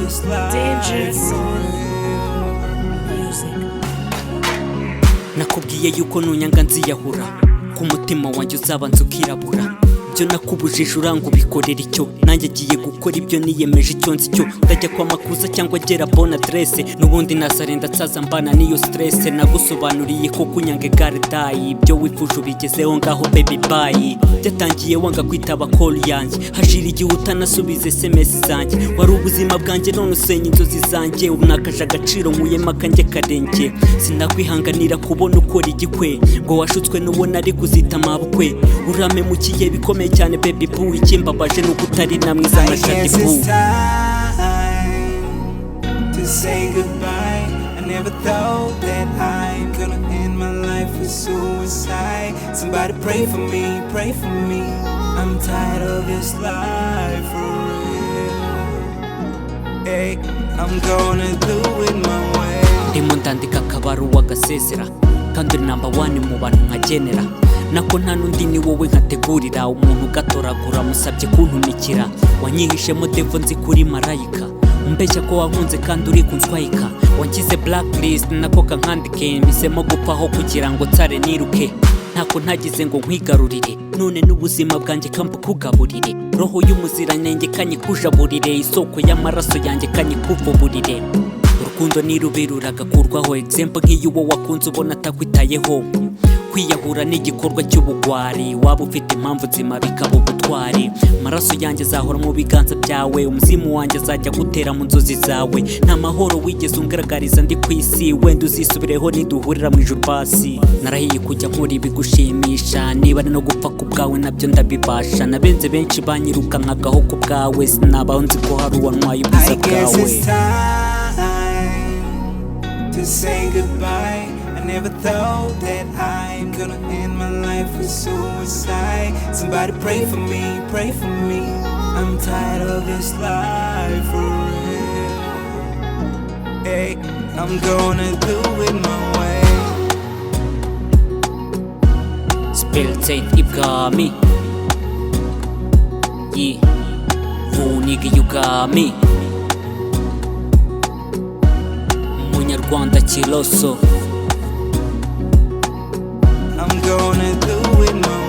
this life for Music. Nakubwiye yuko nunyanga nziyahura ku mutima wanjye uzabanza ukirabura byo nakubujije uranga ubikorera icyo nanjye giye gukora ibyo niyemeje icyo nzi cyo ndajya kwa makuza cyangwa gera bonne adresse nubundi nasarenda tsaza mbana niyo stress nagusobanuriye ko kunyanga gardayi ibyo wifuje ubigezeho ngaho baby bye byatangiye wanga kwitaba call yanjye hashira igihe utanasubize SMS zanjye wari ubuzima bwanjye none usenya inzozi zanjye unakaje agaciro nkuyemo akanjye karenge sinakwihanganira kubona ukora igikwe ngo washutswe n'ubona ari kuzita amabukwe urame mu kiye bikomeye cyane baby boo ikimbabaje nuko utari namwiza nka shati boo to say goodbye. I never thought that I'm gonna end my life with suicide. Somebody pray for me, pray for me. I'm tired of this life for real. Hey, I'm gonna do it my way. ndimo ndandika akabaruwa gasezera kandi uri number 1 mu bantu nkagenera nako nta nundi ni wowe nkategurira umuntu ugatoragura musabye kuntumikira wanyihishemo devo nzi kuri marayika umbeshya ko wankunze kandi uri kunswayika wangize blacklist nako kankandike mbisemo gupaho kugira ngo tsare niruke ntako ntagize ngo nkwigarurire none n'ubuzima bwanjye kambukugaburire roho y'umuziranenge kanyikujaburire isoko y'amaraso yanjye kanyikuvuburire urukundo nirubirura gakurwaho example nk'iyuwo wakunze ubona atakwitayeho kwiyahura n'igikorwa cy'ubugwari waba ufite impamvu nzima bikaba ubutwari amaraso yanjye azahora mu biganza byawe umuzimu wanjye azajya gutera mu nzozi zawe nta mahoro wigeze ungaragariza ndi ku isi wenda uzisubireho niduhurira mu ijuru basi narahiye kujya nkora ibigushimisha niba ari no gupfa ku bwawe nabyo ndabibasha nabenze benshi banyirukankagaho ku bwawe sinabaho nzi ko hari uwantwaye ubwiza bwawe to say goodbye. I never thought that I'm gonna end my life with suicide. Somebody pray for me, pray for me. I'm tired of this life for real. Hey, I'm gonna do it my way. Spill tape ibwami yeah Vuniga you got me Munyarwanda Kiloso I'm gonna do it my way.